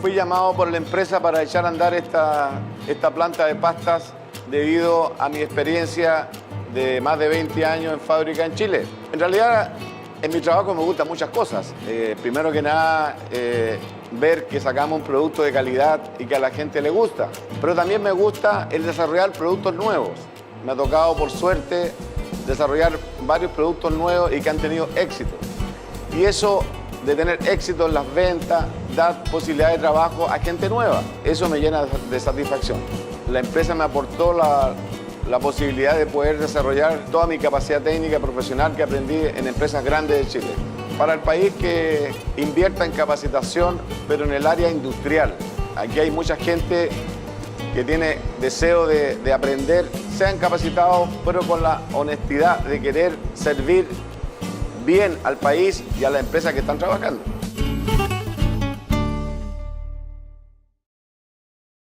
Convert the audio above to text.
fui llamado por la empresa para echar a andar esta planta de pastas debido a mi experiencia de más de 20 años en fábrica en Chile. En realidad, en mi trabajo me gustan muchas cosas. Primero que nada, ver que sacamos un producto de calidad y que a la gente le gusta. Pero también me gusta el desarrollar productos nuevos. Me ha tocado, por suerte, desarrollar varios productos nuevos y que han tenido éxito. Y eso de tener éxito en las ventas, da posibilidad de trabajo a gente nueva. Eso me llena de satisfacción. La empresa me aportó la posibilidad de poder desarrollar toda mi capacidad técnica y profesional que aprendí en empresas grandes de Chile. Para el país que invierta en capacitación, pero en el área industrial. Aquí hay mucha gente que tiene deseo de aprender, sean capacitados, pero con la honestidad de querer servir bien al país y a la empresa que están trabajando.